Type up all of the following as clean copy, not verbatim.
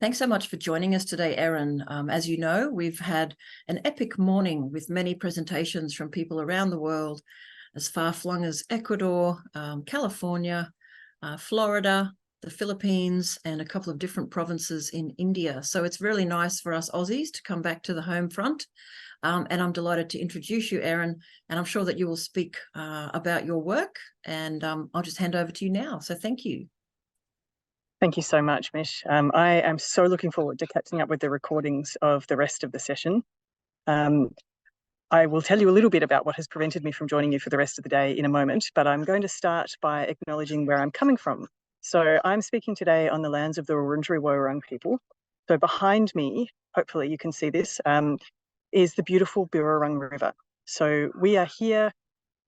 Thanks so much for joining us today, Erin. As you know, we've had an epic morning with many presentations from people around the world, as far-flung as Ecuador, California, Florida, the Philippines, and a couple of different provinces in India. So it's really nice for us Aussies to come back to the home front. And I'm delighted to introduce you, Erin, and I'm sure that you will speak about your work, and I'll just hand over to you now. So thank you. Thank you so much, Mish. I am so looking forward to catching up with the recordings of the rest of the session. I will tell you a little bit about what has prevented me from joining you for the rest of the day in a moment, but I'm going to start by acknowledging where I'm coming from. So I'm speaking today on the lands of the Birrarung people. So behind me, hopefully you can see this, is the beautiful Birrarung River. So we are here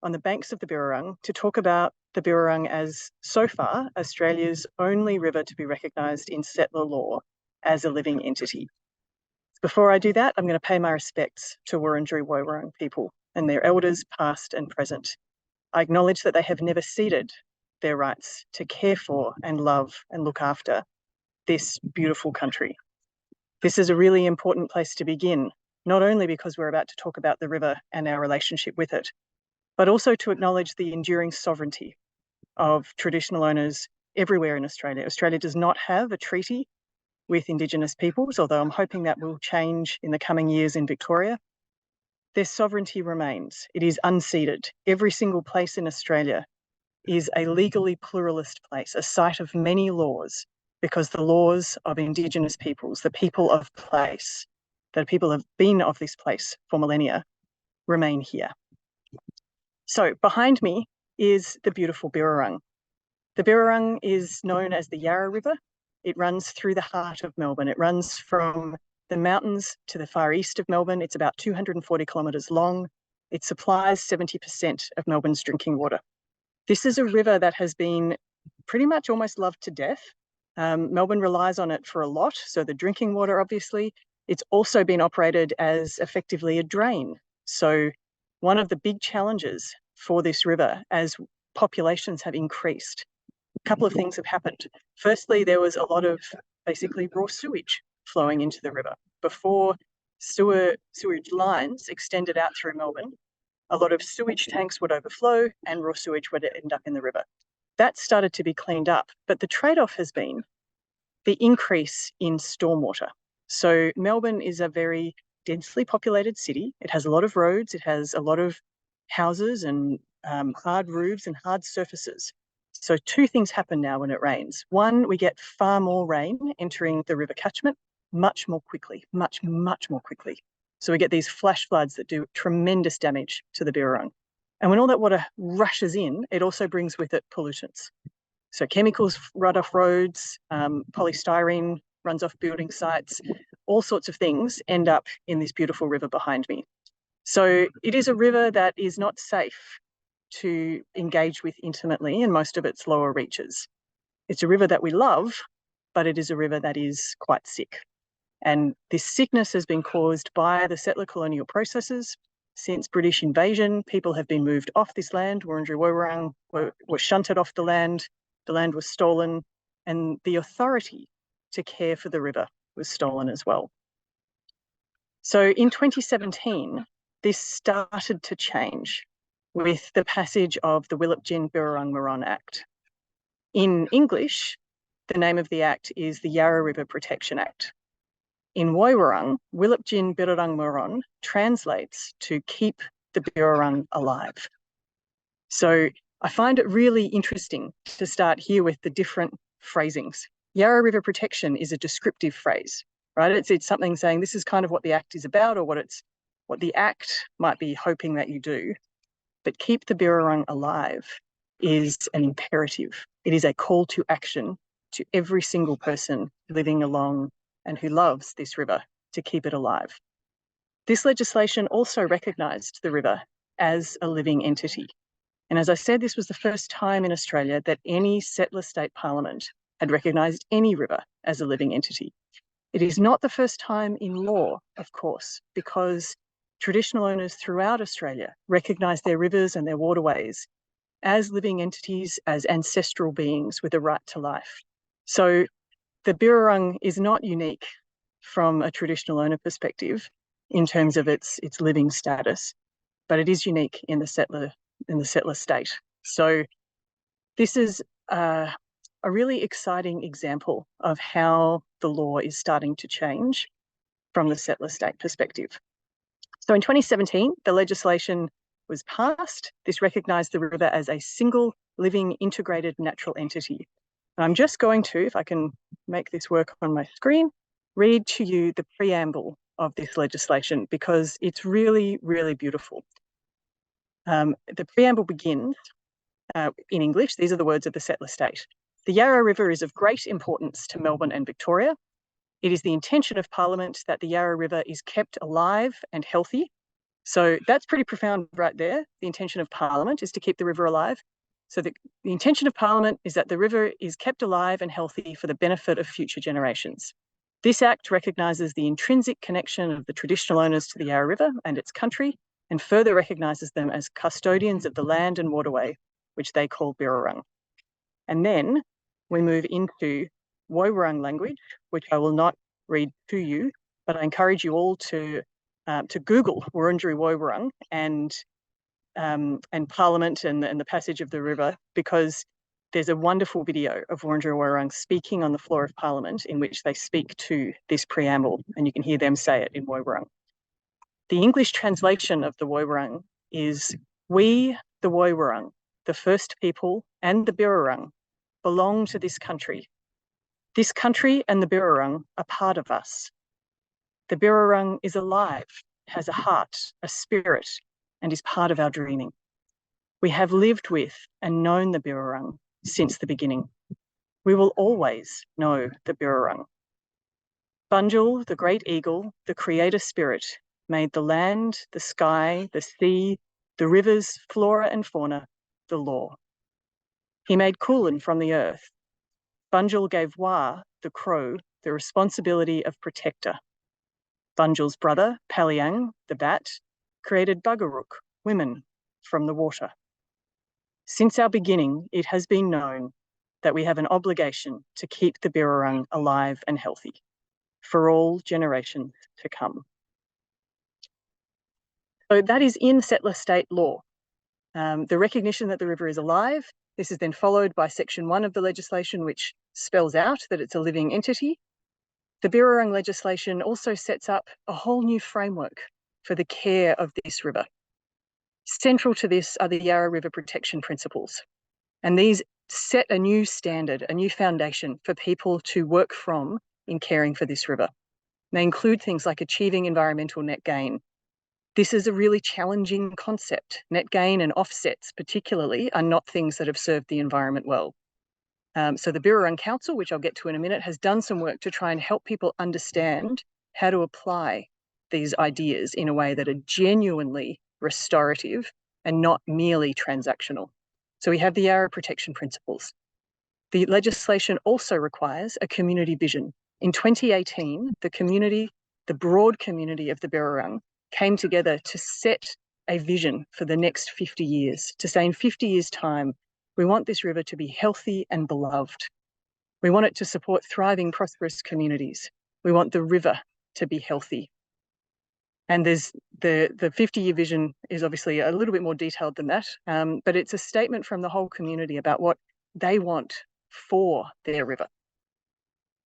on the banks of the Birrarung to talk about the Birrarung as, so far, Australia's only river to be recognised in settler law as a living entity. Before I do that, I'm going to pay my respects to Wurundjeri people and their elders past and present. I acknowledge that they have never ceded their rights to care for and love and look after this beautiful country. This is a really important place to begin, not only because we're about to talk about the river and our relationship with it, but also to acknowledge the enduring sovereignty of traditional owners everywhere in Australia. Australia does not have a treaty with Indigenous peoples, although I'm hoping that will change in the coming years in Victoria. Their sovereignty remains. It is unceded. Every single place in Australia is a legally pluralist place, a site of many laws, because the laws of Indigenous peoples, the people of place, the people have been of this place for millennia, remain here. So behind me is the beautiful Birrarung. The Birrarung is known as the Yarra River. It runs through the heart of Melbourne. It runs from the mountains to the far east of Melbourne. It's about 240 kilometres long. It supplies 70% of Melbourne's drinking water. This is a river that has been pretty much almost loved to death. Melbourne relies on it for a lot. So the drinking water, obviously. It's also been operated as effectively a drain. So one of the big challenges for this river as populations have increased, a couple of things have happened. Firstly, there was a lot of basically raw sewage flowing into the river. Before sewage lines extended out through Melbourne, a lot of sewage tanks would overflow and raw sewage would end up in the river. That started to be cleaned up, but the trade-off has been the increase in stormwater. So Melbourne is a very densely populated city. It has a lot of roads. It has a lot of houses and hard roofs and hard surfaces. So two things happen now when it rains. One, we get far more rain entering the river catchment much more quickly, much more quickly. So we get these flash floods that do tremendous damage to the Birrarung. And when all that water rushes in, it also brings with it pollutants. So chemicals run off roads, polystyrene runs off building sites, all sorts of things end up in this beautiful river behind me. So it is a river that is not safe to engage with intimately in most of its lower reaches. It's a river that we love, but it is a river that is quite sick. And this sickness has been caused by the settler colonial processes. Since British invasion, people have been moved off this land. Wurundjeri were shunted off the land was stolen, and the authority to care for the river was stolen as well. So in 2017, this started to change with the passage of the Willip-Gin Birrarung Moron Act. In English, the name of the act is the Yarra River Protection Act. In Woiwurrung, Willip-Gin Birrarung Moron translates to keep the Birrarung alive. So I find it really interesting to start here with the different phrasings. Yarra River Protection is a descriptive phrase, right? It's something saying this is kind of what the act is about, or what the act might be hoping that you do. But keep the Birrarung alive is an imperative. It is a call to action to every single person living along and who loves this river to keep it alive. This legislation also recognised the river as a living entity. And as I said, this was the first time in Australia that any settler state parliament had recognised any river as a living entity. It is not the first time in law, of course, because traditional owners throughout Australia recognise their rivers and their waterways as living entities, as ancestral beings with a right to life. So the Birrarung is not unique from a traditional owner perspective in terms of its living status, but it is unique in the settler state. So this is a really exciting example of how the law is starting to change from the settler state perspective. So in 2017, the legislation was passed. This recognised the river as a single living integrated natural entity. And I'm just going to, if I can make this work on my screen, read to you the preamble of this legislation because it's really, really beautiful. The preamble begins in English. These are the words of the settler state. The Yarra River is of great importance to Melbourne and Victoria. It is the intention of Parliament that the Yarra River is kept alive and healthy. So that's pretty profound right there. The intention of Parliament is to keep the river alive. So the intention of Parliament is that the river is kept alive and healthy for the benefit of future generations. This Act recognises the intrinsic connection of the traditional owners to the Yarra River and its country, and further recognises them as custodians of the land and waterway, which they call Birrarung. And then we move into Woiwurrung language, which I will not read to you, but I encourage you all to Google Wurundjeri Woiwurrung and Parliament and the passage of the river, because there's a wonderful video of Wurundjeri Woiwurrung speaking on the floor of Parliament in which they speak to this preamble, and you can hear them say it in Woiwurrung. The English translation of the Woiwurrung is, "We, the Woiwurrung, the first people, and the Birrarung, belong to this country. This country and the Birrarung are part of us. The Birrarung is alive, has a heart, a spirit, and is part of our dreaming. We have lived with and known the Birrarung since the beginning. We will always know the Birrarung. Bunjil, the great eagle, the creator spirit, made the land, the sky, the sea, the rivers, flora and fauna, the law. He made Kulin from the earth. Bunjil gave Wa, the crow, the responsibility of protector. Bunjil's brother, Paliang, the bat, created Buggaruk, women, from the water. Since our beginning, it has been known that we have an obligation to keep the Birrarung alive and healthy for all generations to come." So that is in settler state law. The recognition that the river is alive. This is then followed by Section 1 of the legislation, which spells out that it's a living entity. The Birrarung legislation also sets up a whole new framework for the care of this river. Central to this are the Yarra River Protection Principles, and these set a new standard, a new foundation for people to work from in caring for this river. They include things like achieving environmental net gain. This is a really challenging concept. Net gain and offsets particularly are not things that have served the environment well. So the Birrarung Council, which I'll get to in a minute, has done some work to try and help people understand how to apply these ideas in a way that are genuinely restorative and not merely transactional. So we have the Yarra Protection Principles. The legislation also requires a community vision. In 2018, the broad community of the Birrarung came together to set a vision for the next 50 years, to say in 50 years' time, we want this river to be healthy and beloved. We want it to support thriving, prosperous communities. We want the river to be healthy. And there's the 50-year vision is obviously a little bit more detailed than that, but it's a statement from the whole community about what they want for their river.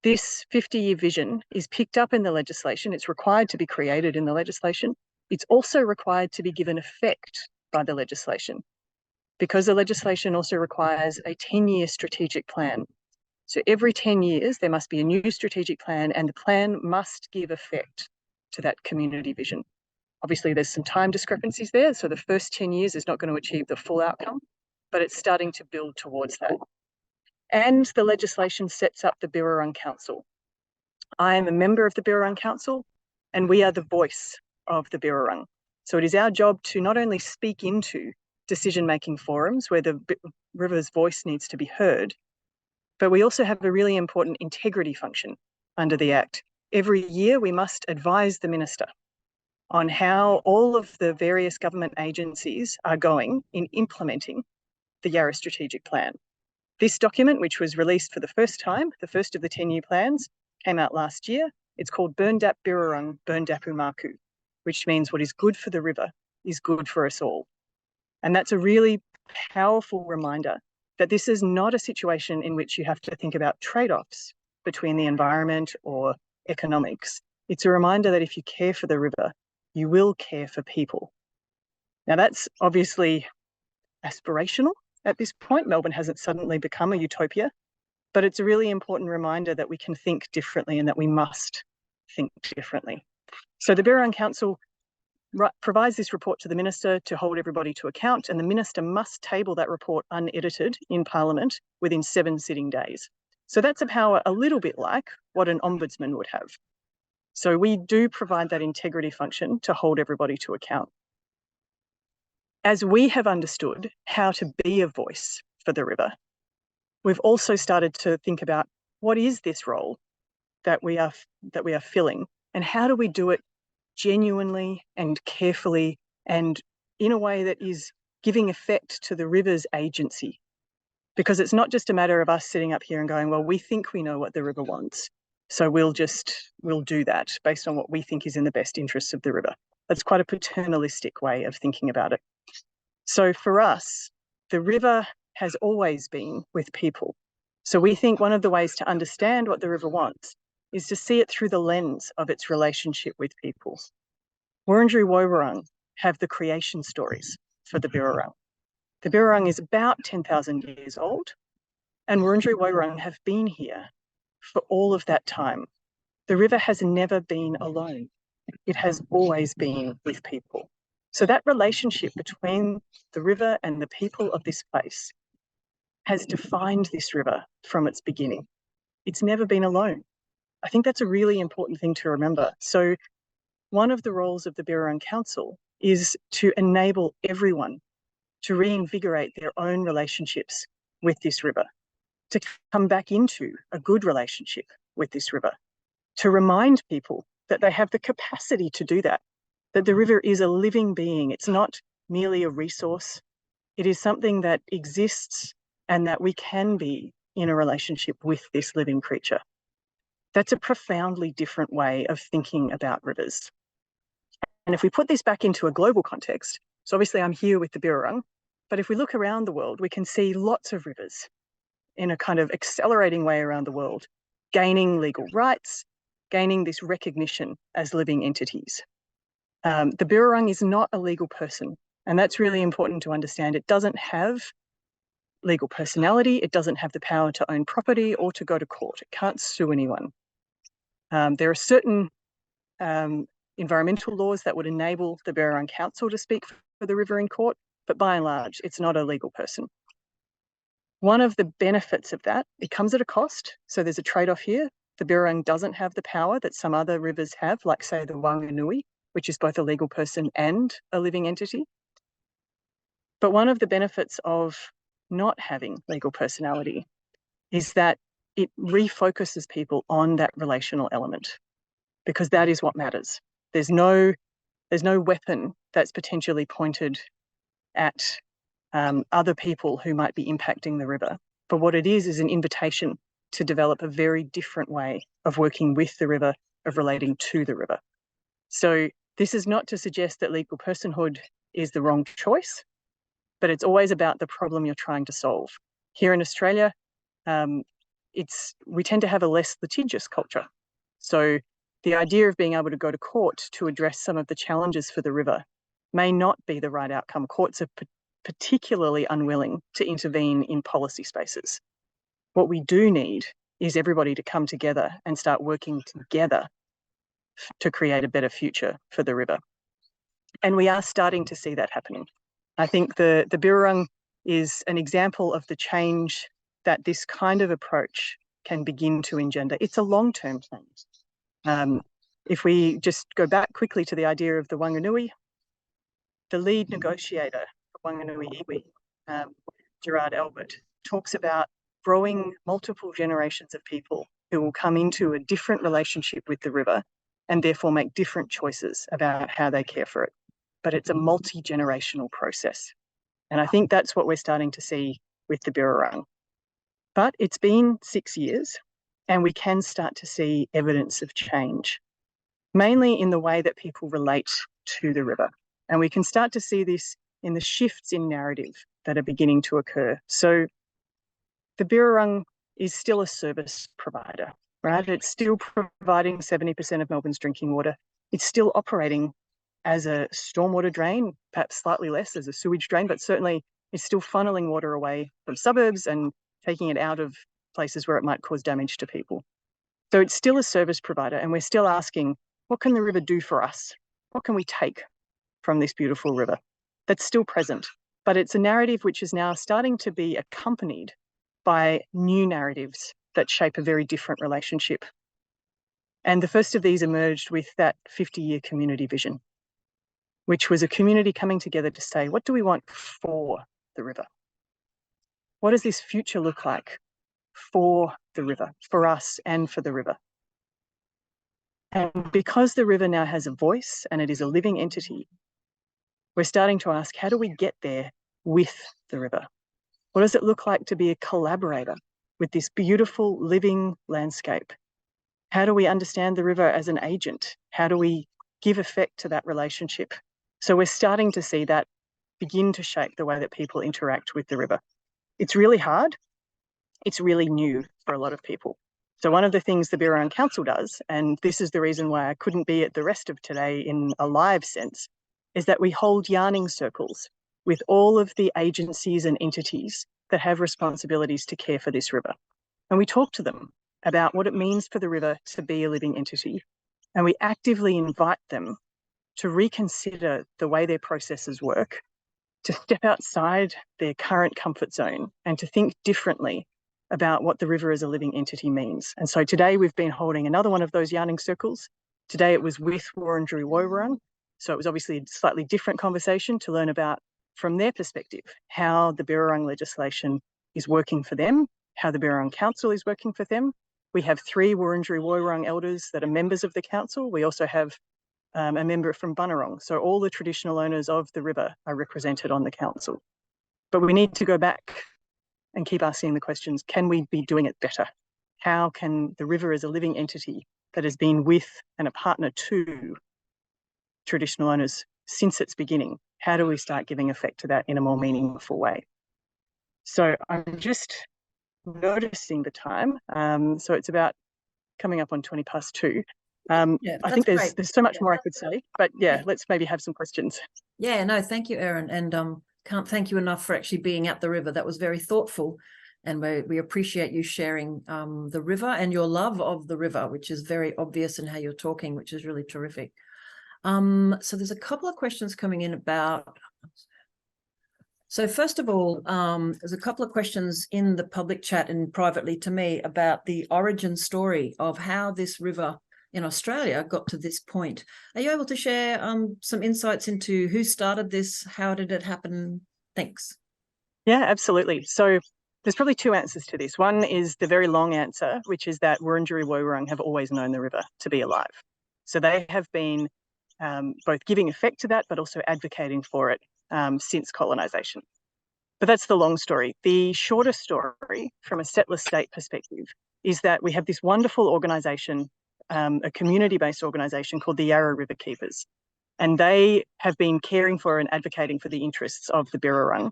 This 50-year vision is picked up in the legislation. It's required to be created in the legislation. It's also required to be given effect by the legislation, because the legislation also requires a 10-year strategic plan. So every 10 years, there must be a new strategic plan, and the plan must give effect to that community vision. Obviously, there's some time discrepancies there. So the first 10 years is not going to achieve the full outcome, but it's starting to build towards that. And the legislation sets up the Birrarung Council. I am a member of the Birrarung Council, and we are the voice of the Birrarung. So it is our job to not only speak into decision-making forums where the river's voice needs to be heard, but we also have a really important integrity function under the Act. Every year, we must advise the Minister on how all of the various government agencies are going in implementing the Yarra Strategic Plan. This document, which was released for the first time, the first of the 10-year plans, came out last year. It's called Birrarung Birrarung, which means what is good for the river is good for us all. And that's a really powerful reminder that this is not a situation in which you have to think about trade-offs between the environment or economics. It's a reminder that if you care for the river, you will care for people. Now, that's obviously aspirational at this point. Melbourne hasn't suddenly become a utopia, but it's a really important reminder that we can think differently and that we must think differently. So the Birrarung Council provides this report to the Minister to hold everybody to account, and the Minister must table that report unedited in Parliament within 7 sitting days. So that's a power a little bit like what an ombudsman would have. So we do provide that integrity function to hold everybody to account. As we have understood how to be a voice for the river, we've also started to think about what is this role that we are filling, and how do we do it genuinely and carefully and in a way that is giving effect to the river's agency. Because it's not just a matter of us sitting up here and going, well, we think we know what the river wants, so we'll do that based on what we think is in the best interests of the river. That's quite a paternalistic way of thinking about it. So for us, the river has always been with people. So we think one of the ways to understand what the river wants is to see it through the lens of its relationship with people. Wurundjeri have the creation stories for the Birrarung. The Birrarung is about 10,000 years old, and Wurundjeri have been here for all of that time. The river has never been alone. It has always been with people. So that relationship between the river and the people of this place has defined this river from its beginning. It's never been alone. I think that's a really important thing to remember. So one of the roles of the Birrarung Council is to enable everyone to reinvigorate their own relationships with this river, to come back into a good relationship with this river, to remind people that they have the capacity to do that the river is a living being. It's not merely a resource. It is something that exists and that we can be in a relationship with this living creature. That's a profoundly different way of thinking about rivers. And if we put this back into a global context, so obviously I'm here with the Birrarung, but if we look around the world, we can see lots of rivers in a kind of accelerating way around the world, gaining legal rights, gaining this recognition as living entities. The Birrarung is not a legal person, and that's really important to understand. It doesn't have legal personality. It doesn't have the power to own property or to go to court. It can't sue anyone. There are certain environmental laws that would enable the Birrarung Council to speak for the river in court, but by and large, it's not a legal person. One of the benefits of that, it comes at a cost. So there's a trade-off here. The Birrarung doesn't have the power that some other rivers have, like say the Wanganui, which is both a legal person and a living entity. But one of the benefits of not having legal personality is that it refocuses people on that relational element, because that is what matters. There's no weapon that's potentially pointed at other people who might be impacting the river. But what it is an invitation to develop a very different way of working with the river, of relating to the river. So this is not to suggest that legal personhood is the wrong choice, but it's always about the problem you're trying to solve. Here in Australia, we tend to have a less litigious culture. So the idea of being able to go to court to address some of the challenges for the river may not be the right outcome. Courts are particularly unwilling to intervene in policy spaces. What we do need is everybody to come together and start working together to create a better future for the river. And we are starting to see that happening. I think the Birrarung is an example of the change that this kind of approach can begin to engender. It's a long-term change. If we just go back quickly to the idea of the Wanganui, the lead negotiator for Wanganui iwi, Gerard Albert, talks about growing multiple generations of people who will come into a different relationship with the river and therefore make different choices about how they care for it. But it's a multi-generational process. And I think that's what we're starting to see with the Birrarung. But it's been 6 years and we can start to see evidence of change, mainly in the way that people relate to the river. And we can start to see this in the shifts in narrative that are beginning to occur. So the Birrarung is still a service provider, right? It's still providing 70% of Melbourne's drinking water. It's still operating as a stormwater drain, perhaps slightly less as a sewage drain, but certainly it's still funneling water away from suburbs and taking it out of places where it might cause damage to people. So it's still a service provider, and we're still asking, what can the river do for us? What can we take from this beautiful river? That's still present, but it's a narrative which is now starting to be accompanied by new narratives that shape a very different relationship. And the first of these emerged with that 50-year community vision, which was a community coming together to say, what do we want for the river? What does this future look like for the river, for us and for the river? And because the river now has a voice and it is a living entity, we're starting to ask, how do we get there with the river? What does it look like to be a collaborator with this beautiful living landscape? How do we understand the river as an agent? How do we give effect to that relationship? So we're starting to see that begin to shape the way that people interact with the river. It's really hard. It's really new for a lot of people. So one of the things the Birrarung Council does, and this is the reason why I couldn't be at the rest of today in a live sense, is that we hold yarning circles with all of the agencies and entities that have responsibilities to care for this river. And we talk to them about what it means for the river to be a living entity. And we actively invite them to reconsider the way their processes work, to step outside their current comfort zone and to think differently about what the river as a living entity means. And so today we've been holding another one of those yarning circles. Today it was with Wurundjeri Woiwurrung. So it was obviously a slightly different conversation to learn about, from their perspective, how the Birrarung legislation is working for them, how the Birrarung Council is working for them. We have 3 Wurundjeri Woiwurrung elders that are members of the council. We also have a member from Birrarung. So all the traditional owners of the river are represented on the council. But we need to go back and keep asking the questions, can we be doing it better? How can the river as a living entity that has been with and a partner to traditional owners since its beginning, how do we start giving effect to that in a more meaningful way? So I'm just noticing the time. So it's about coming up on 2:20. I think there's so much more I could say, but let's maybe have some questions. Yeah, no, thank you, Erin. And can't thank you enough for actually being at the river. That was very thoughtful. And we appreciate you sharing the river and your love of the river, which is very obvious in how you're talking, which is really terrific. So there's a couple of questions coming in about... So first of all, there's a couple of questions in the public chat and privately to me about the origin story of how this river in Australia got to this point. Are you able to share some insights into who started this? How did it happen? Thanks. Yeah, absolutely. So there's probably 2 answers to this. One is the very long answer, which is that Wurundjeri Woiwurrung have always known the river to be alive. So they have been both giving effect to that, but also advocating for it since colonisation. But that's the long story. The shorter story from a settler state perspective is that we have this wonderful organisation, a community-based organisation called the Yarra River Keepers. And they have been caring for and advocating for the interests of the Birrarung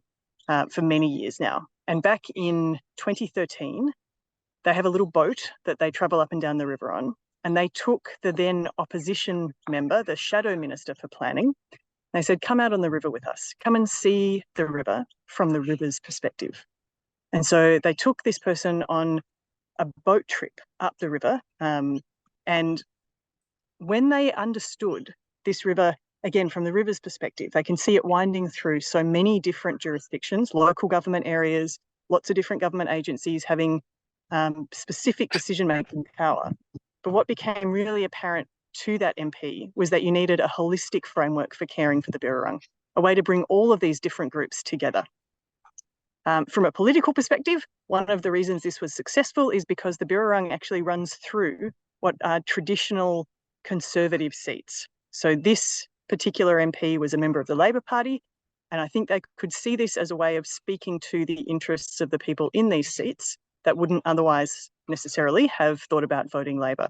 for many years now. And back in 2013, they have a little boat that they travel up and down the river on. And they took the then opposition member, the shadow minister for planning. They said, come out on the river with us. Come and see the river from the river's perspective. And so they took this person on a boat trip up the river. And when they understood this river, again, from the river's perspective, they can see it winding through so many different jurisdictions, local government areas, lots of different government agencies having specific decision-making power. But what became really apparent to that MP was that you needed a holistic framework for caring for the Birrarung, a way to bring all of these different groups together. From a political perspective, one of the reasons this was successful is because the Birrarung actually runs through what are traditional conservative seats. So this particular MP was a member of the Labor Party, and I think they could see this as a way of speaking to the interests of the people in these seats that wouldn't otherwise necessarily have thought about voting Labor.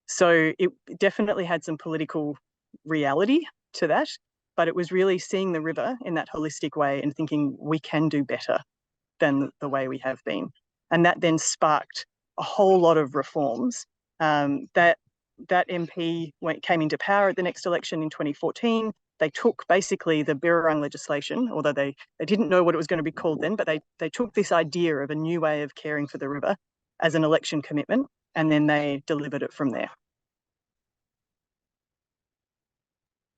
So it definitely had some political reality to that, but it was really seeing the river in that holistic way and thinking we can do better than the way we have been. And that then sparked a whole lot of reforms. That MP came into power at the next election in 2014. They took basically the Birrarung legislation, although they didn't know what it was going to be called then, but they took this idea of a new way of caring for the river as an election commitment, and then they delivered it from there.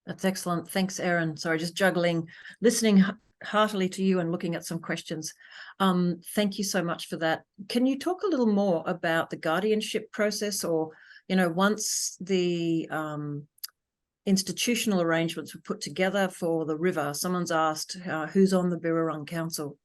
That's excellent. Thanks, Erin. Sorry, just juggling, listening heartily to you and looking at some questions. Thank you so much for that. Can you talk a little more about the guardianship process, or, once the institutional arrangements were put together for the river? Someone's asked who's on the Birrarung Council.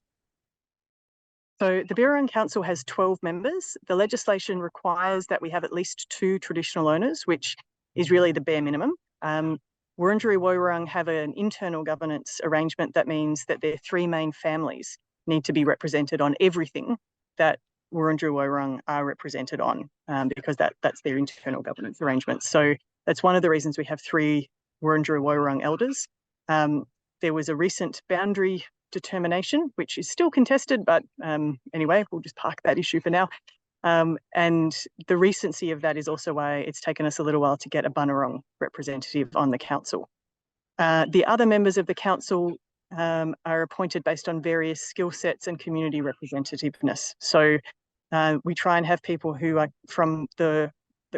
So the Birrarung Council has 12 members. The legislation requires that we have at least 2 traditional owners, which is really the bare minimum. Wurundjeri Woiwurrung have an internal governance arrangement that means that their 3 main families need to be represented on everything that Wurundjeri Woiwurrung are represented on, because that's their internal governance arrangement. So that's one of the reasons we have 3 Wurundjeri Woiwurrung elders. There was a recent boundary determination, which is still contested, but anyway, we'll just park that issue for now. And the recency of that is also why it's taken us a little while to get a Birrarung representative on the council. The other members of the council are appointed based on various skill sets and community representativeness. So we try and have people who are from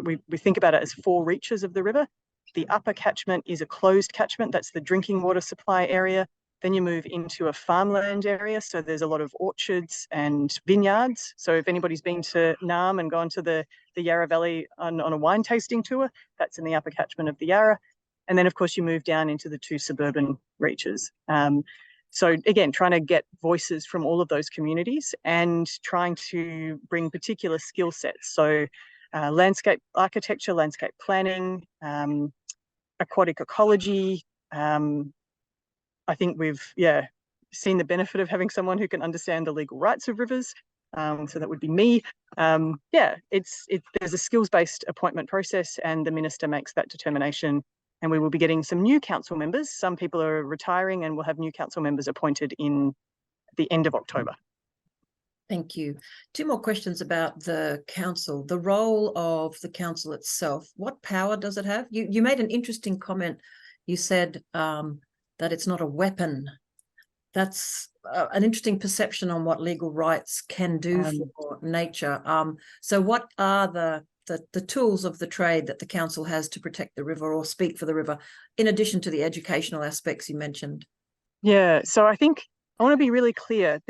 we think about it as 4 reaches of the river. The upper catchment is a closed catchment. That's the drinking water supply area. Then you move into a farmland area. So there's a lot of orchards and vineyards. So if anybody's been to Naarm and gone to the Yarra Valley on a wine tasting tour, that's in the upper catchment of the Yarra. And then, of course, you move down into the 2 suburban reaches. So again, trying to get voices from all of those communities and trying to bring particular skill sets. So landscape architecture, landscape planning, aquatic ecology. I think we've seen the benefit of having someone who can understand the legal rights of rivers. So that would be me. There's a skills-based appointment process, and the minister makes that determination. And we will be getting some new council members. Some people are retiring, and we'll have new council members appointed in the end of October. Thank you. 2 more questions about the council. The role of the council itself. What power does it have? You made an interesting comment. You said that it's not a weapon. That's an interesting perception on what legal rights can do for nature. So what are the tools of the trade that the council has to protect the river or speak for the river, in addition to the educational aspects you mentioned? Yeah, so I think I want to be really clear.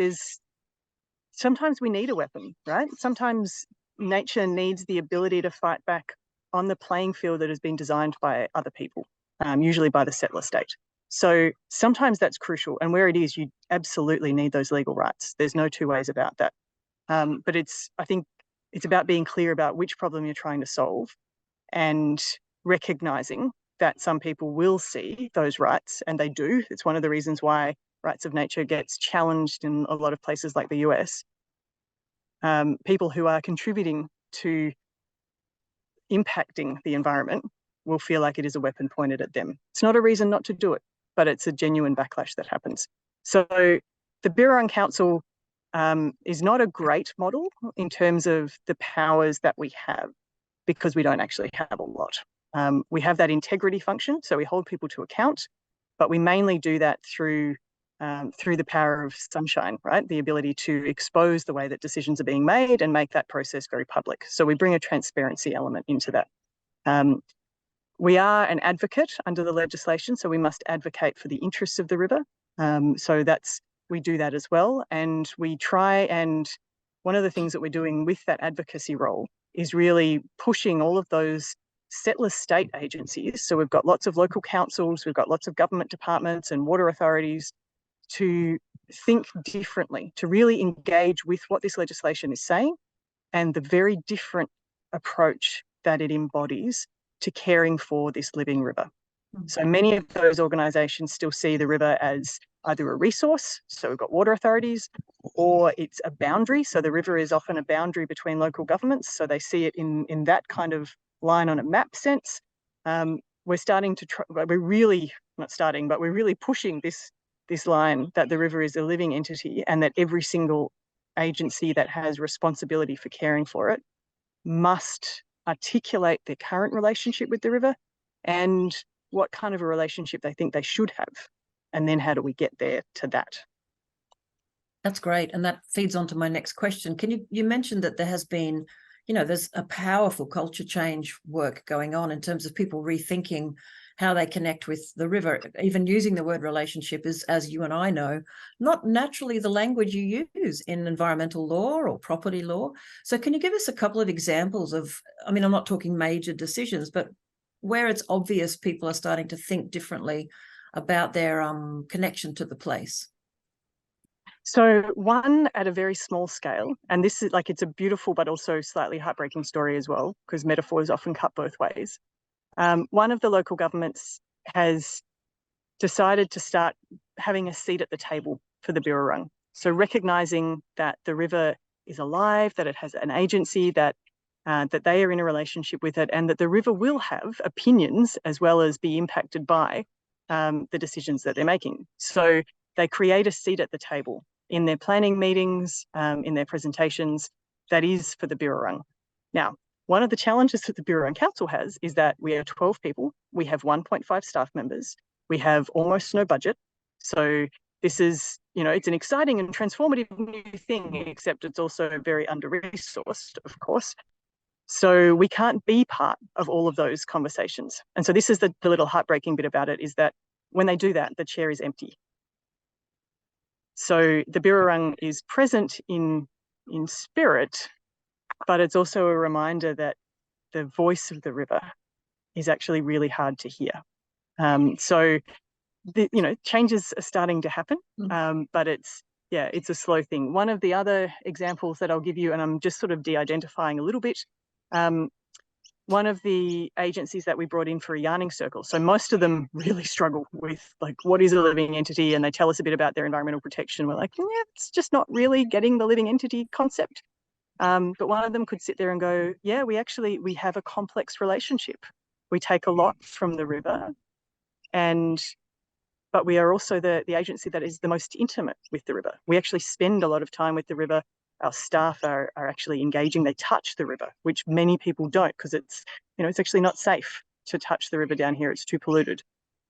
Sometimes we need a weapon, right? Sometimes nature needs the ability to fight back on the playing field that has been designed by other people, usually by the settler state. So sometimes that's crucial. And where it is, you absolutely need those legal rights. There's no 2 ways about that. But I think it's about being clear about which problem you're trying to solve and recognizing that some people will see those rights, and they do. It's one of the reasons why rights of nature gets challenged in a lot of places like the US. People who are contributing to impacting the environment will feel like it is a weapon pointed at them. It's not a reason not to do it, but it's a genuine backlash that happens. So the Birrarung Council is not a great model in terms of the powers that we have, because we don't actually have a lot. We have that integrity function, so we hold people to account, but we mainly do that through the power of sunshine, right? The ability to expose the way that decisions are being made and make that process very public. So we bring a transparency element into that. We are an advocate under the legislation, so we must advocate for the interests of the river. So we do that as well. And we try, and one of the things that we're doing with that advocacy role is really pushing all of those settler state agencies. So we've got lots of local councils, we've got lots of government departments and water authorities to think differently, to really engage with what this legislation is saying and the very different approach that it embodies to caring for this living river. So many of those organisations still see the river as either a resource, so we've got water authorities, or it's a boundary. So the river is often a boundary between local governments. So they see it in that kind of line on a map sense. We're starting to try, we're really not starting, but we're really pushing this line that the river is a living entity and that every single agency that has responsibility for caring for it must articulate their current relationship with the river and what kind of a relationship they think they should have. And then how do we get there to that? That's great. And that feeds on to my next question. You mentioned that there has been, there's a powerful culture change work going on in terms of people rethinking how they connect with the river. Even using the word relationship is, as you and I know, not naturally the language you use in environmental law or property law. So can you give us a couple of examples of, I'm not talking major decisions, but where it's obvious people are starting to think differently about their connection to the place? So one at a very small scale, and this is it's a beautiful but also slightly heartbreaking story as well, because metaphors often cut both ways. One of the local governments has decided to start having a seat at the table for the Birrarung. So recognising that the river is alive, that it has an agency, that they are in a relationship with it, and that the river will have opinions as well as be impacted by the decisions that they're making. So they create a seat at the table in their planning meetings, in their presentations, that is for the Birrarung. Now, one of the challenges that the Birrarung Council has is that we are 12 people, we have 1.5 staff members, we have almost no budget. So this is, it's an exciting and transformative new thing, except it's also very under-resourced, of course. So we can't be part of all of those conversations. And so this is the little heartbreaking bit about it, is that when they do that, the chair is empty. So the Birrarung is present in spirit, but it's also a reminder that the voice of the river is actually really hard to hear. So changes are starting to happen, but it's a slow thing. One of the other examples that I'll give you, and I'm just sort of de-identifying a little bit, one of the agencies that we brought in for a yarning circle. So most of them really struggle with what is a living entity, and they tell us a bit about their environmental protection. We're like, it's just not really getting the living entity concept. But one of them could sit there and go, we have a complex relationship. We take a lot from the river, but we are also the agency that is the most intimate with the river. We actually spend a lot of time with the river. Our staff are actually engaging. They touch the river, which many people don't, because it's actually not safe to touch the river down here. It's too polluted.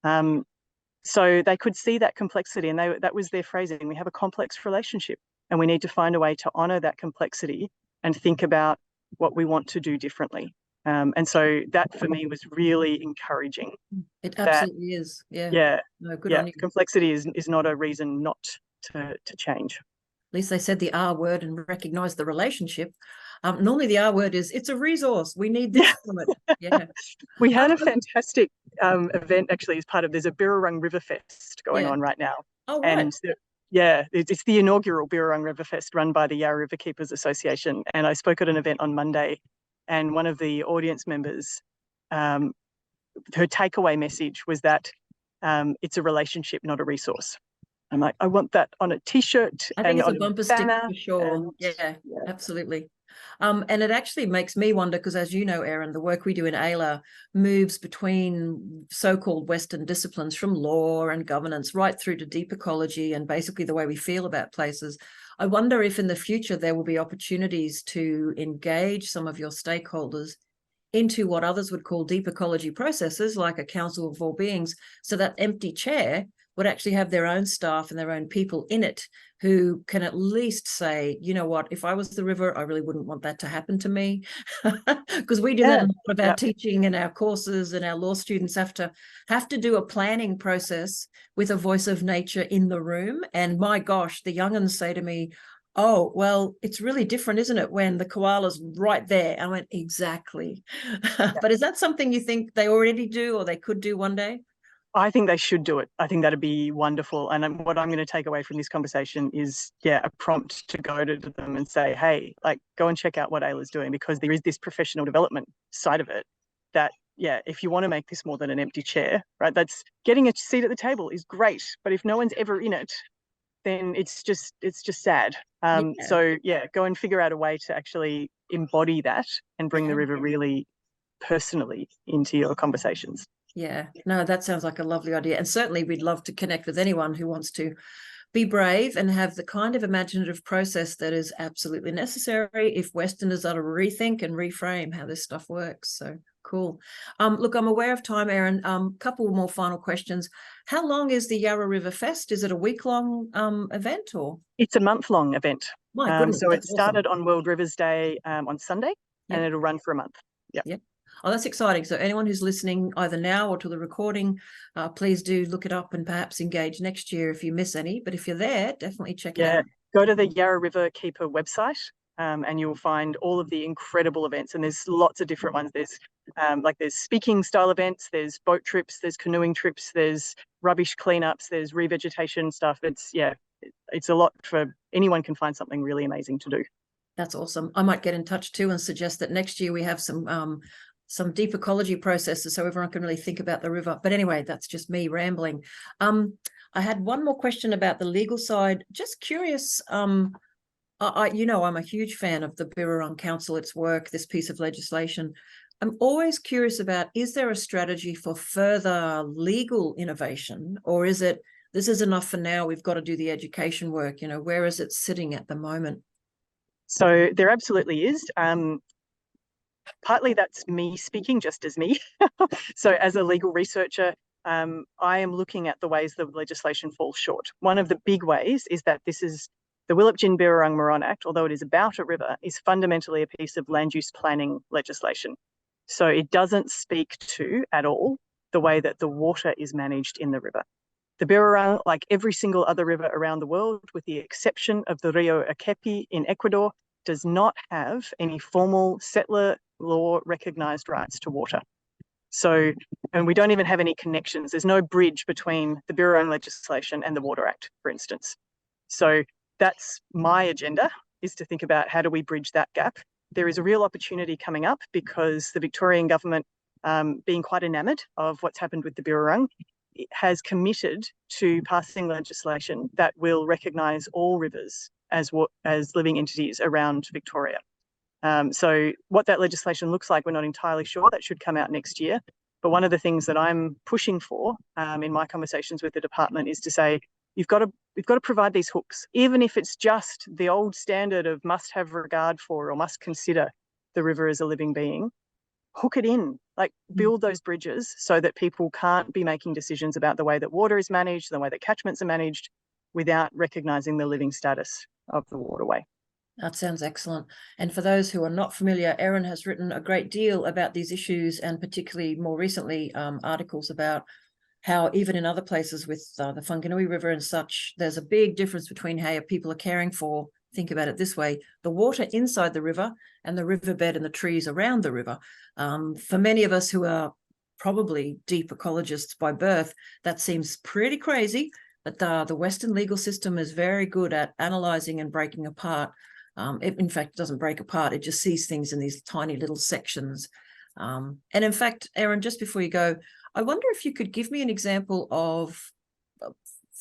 So they could see that complexity, and that was their phrasing. We have a complex relationship, and we need to find a way to honour that complexity and think about what we want to do differently. And so that for me was really encouraging. It absolutely is. Yeah. Yeah. No, good on you. Complexity is not a reason not to change. At least they said the R word and recognised the relationship. Normally the R word is, it's a resource. We need this from it. Yeah. We had a fantastic event actually as part of, there's a Birrarung River Fest going on right now. Oh, right. And it's the inaugural Birrarung River Fest run by the Yarra Riverkeepers Association. And I spoke at an event on Monday, and one of the audience members, her takeaway message was that it's a relationship, not a resource. I'm like, I want that on a T-shirt. I think it's a bumper stick for sure. Yeah, absolutely. And it actually makes me wonder, because as you know, Erin, the work we do in AELA moves between so-called Western disciplines from law and governance right through to deep ecology and basically the way we feel about places. I wonder if in the future there will be opportunities to engage some of your stakeholders into what others would call deep ecology processes, like a council of all beings, so that empty chair would actually have their own staff and their own people in it who can at least say, you know what, if I was the river, I really wouldn't want that to happen to me. Because we do that in a lot of our teaching and our courses, and our law students have to do a planning process with a voice of nature in the room. And my gosh, the young'uns say to me, oh, well, it's really different, isn't it, when the koala's right there? I went, exactly. But is that something you think they already do or they could do one day? I think they should do it. I think that'd be wonderful. And what I'm going to take away from this conversation is, a prompt to go to them and say, hey, go and check out what AELA is doing, because there is this professional development side of it that yeah, if you want to make this more than an empty chair, right, that's getting a seat at the table is great, but if no one's ever in it, then it's just sad. Yeah. So yeah, go and figure out a way to actually embody that and bring the Yeah. river really personally into your conversations. Yeah, no, that sounds like a lovely idea. And certainly we'd love to connect with anyone who wants to be brave and have the kind of imaginative process that is absolutely necessary if Westerners are to rethink and reframe how this stuff works. So cool. Look, I'm aware of time, Erin. Couple more final questions. How long is the Yarra River Fest? Is it a week-long event or? It's a month-long event. My goodness, So it that's awesome. started on World Rivers Day on Sunday, and Yep. it'll run for a month. Yep. Oh, that's exciting. So anyone who's listening either now or to the recording, please do look it up and perhaps engage next year if you miss any. But if you're there, definitely check it out. Go to the Yarra River Keeper website, and you'll find all of the incredible events. And there's lots of different ones. There's speaking style events, there's boat trips, there's canoeing trips, there's rubbish cleanups, there's revegetation stuff. It's a lot for anyone can find something really amazing to do. That's awesome. I might get in touch too and suggest that next year we have some deep ecology processes so everyone can really think about the river. But anyway, that's just me rambling. I had one more question about the legal side. Just curious, I'm a huge fan of the Birrarung Council, its work, this piece of legislation. I'm always curious about, is there a strategy for further legal innovation, or is it, this is enough for now, we've got to do the education work, where is it sitting at the moment? So there absolutely is. Partly that's me speaking just as me. So as a legal researcher, I am looking at the ways the legislation falls short. One of the big ways is that this is the Willipgin Birrarung Moron Act, although it is about a river, is fundamentally a piece of land use planning legislation. So it doesn't speak to at all the way that the water is managed in the river. The Birrarung, like every single other river around the world, with the exception of the Rio Akepi in Ecuador, does not have any formal settler law recognised rights to water. So, and we don't even have any connections. There's no bridge between the Birrarung legislation and the Water Act, for instance. So that's my agenda, is to think about how do we bridge that gap. There is a real opportunity coming up because the Victorian government, being quite enamoured of what's happened with the Birrarung, has committed to passing legislation that will recognise all rivers as living entities around Victoria. So what that legislation looks like, we're not entirely sure. That should come out next year. But one of the things that I'm pushing for in my conversations with the department is to say, we've got to provide these hooks, even if it's just the old standard of must have regard for or must consider the river as a living being. Hook it in, like build those bridges so that people can't be making decisions about the way that water is managed, the way that catchments are managed, without recognising the living status of the waterway. That sounds excellent. And for those who are not familiar, Erin has written a great deal about these issues, and particularly more recently articles about how even in other places with the Whanganui River and such, there's a big difference between how people are caring for, think about it this way, the water inside the river and the riverbed and the trees around the river. For many of us who are probably deep ecologists by birth, that seems pretty crazy, but the Western legal system is very good at analysing and breaking apart. It, in fact, doesn't break apart. It just sees things in these tiny little sections. And in fact, Erin, just before you go, I wonder if you could give me an example of,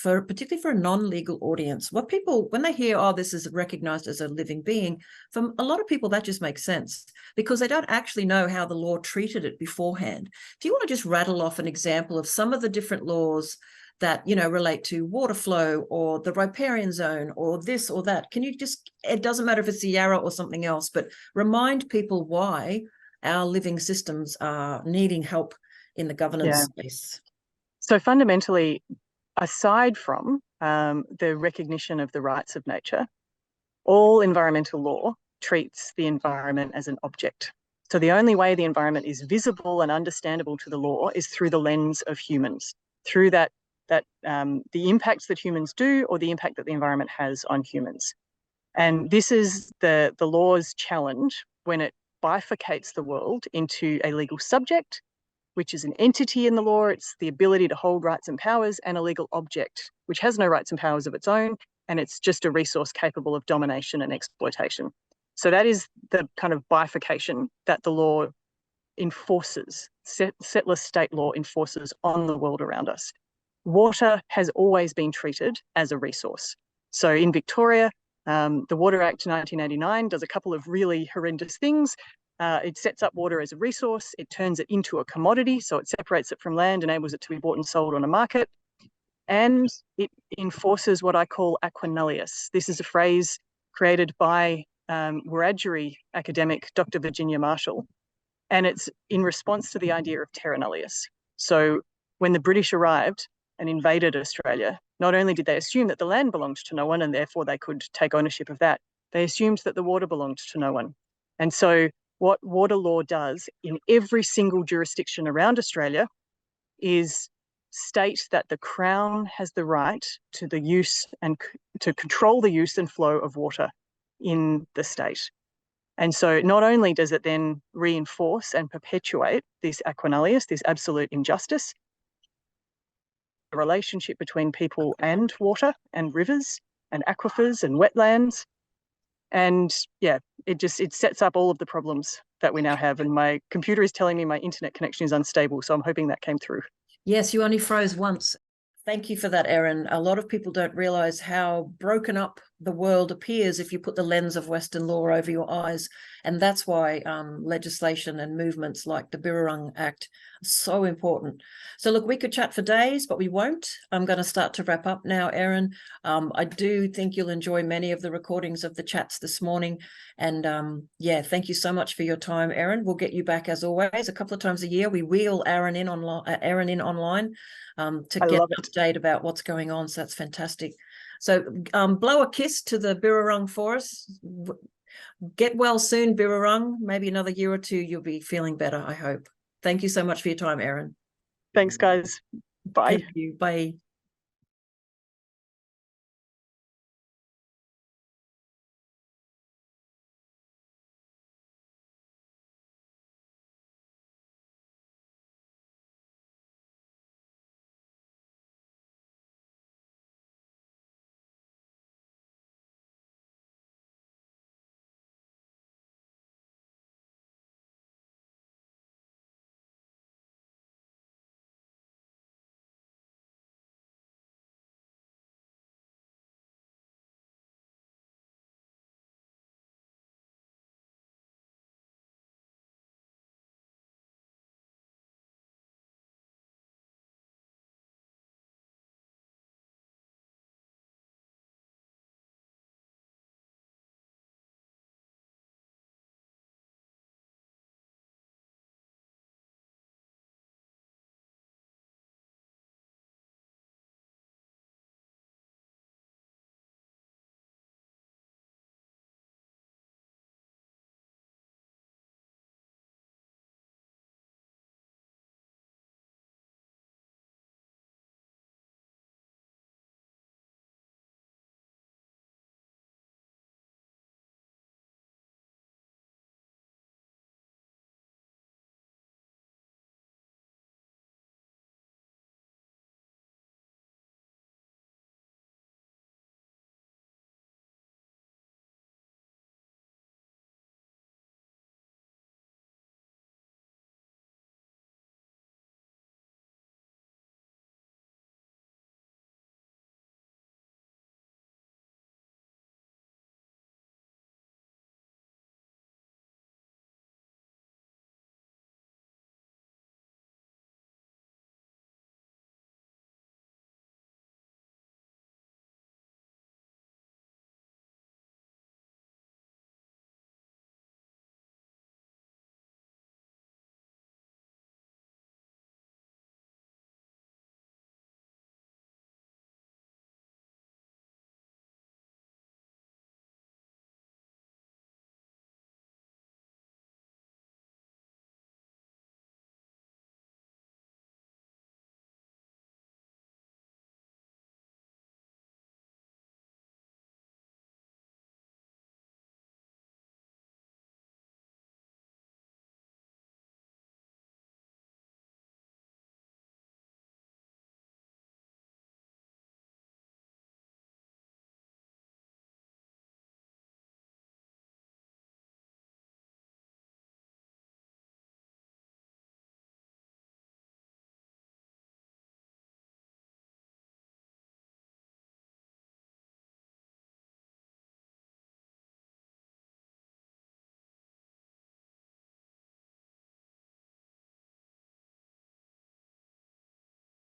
particularly for a non-legal audience, what people, when they hear, oh, this is recognised as a living being, for a lot of people that just makes sense because they don't actually know how the law treated it beforehand. Do you want to just rattle off an example of some of the different laws that, relate to water flow or the riparian zone or this or that? Can you just, it doesn't matter if it's the Yarra or something else, but remind people why our living systems are needing help in the governance space. So fundamentally, aside from the recognition of the rights of nature, all environmental law treats the environment as an object. So the only way the environment is visible and understandable to the law is through the lens of humans, through the impacts that humans do or the impact that the environment has on humans. And this is the law's challenge when it bifurcates the world into a legal subject, which is an entity in the law. It's the ability to hold rights and powers, and a legal object, which has no rights and powers of its own, and it's just a resource capable of domination and exploitation. So that is the kind of bifurcation that the law enforces, settler state law enforces on the world around us. Water has always been treated as a resource. So in Victoria, the Water Act 1989 does a couple of really horrendous things. It sets up water as a resource. It turns it into a commodity. So it separates it from land, enables it to be bought and sold on a market. And it enforces what I call aqua nullius. This is a phrase created by Wiradjuri academic Dr. Virginia Marshall. And it's in response to the idea of terra nullius. So when the British arrived and invaded Australia, not only did they assume that the land belonged to no one and therefore they could take ownership of that, they assumed that the water belonged to no one. And so what water law does in every single jurisdiction around Australia is state that the Crown has the right to the use and to control the use and flow of water in the state. And so not only does it then reinforce and perpetuate this aqua nullius, this absolute injustice, the relationship between people and water and rivers and aquifers and wetlands. And yeah, it sets up all of the problems that we now have. And my computer is telling me my internet connection is unstable. So I'm hoping that came through. Yes, you only froze once. Thank you for that, Erin. A lot of people don't realise how broken up the world appears if you put the lens of Western law over your eyes. And that's why legislation and movements like the Birrarung Act are so important. So look, we could chat for days, but we won't. I'm going to start to wrap up now, Erin. I do think you'll enjoy many of the recordings of the chats this morning. And yeah, thank you so much for your time, Erin. We'll get you back as always. A couple of times a year, we wheel Erin in online. To get an update about what's going on. So that's fantastic. So blow a kiss to the Birrarung for us. Get well soon, Birrarung. Maybe another year or two, you'll be feeling better, I hope. Thank you so much for your time, Erin. Thanks, guys. Bye. Thank you. Bye.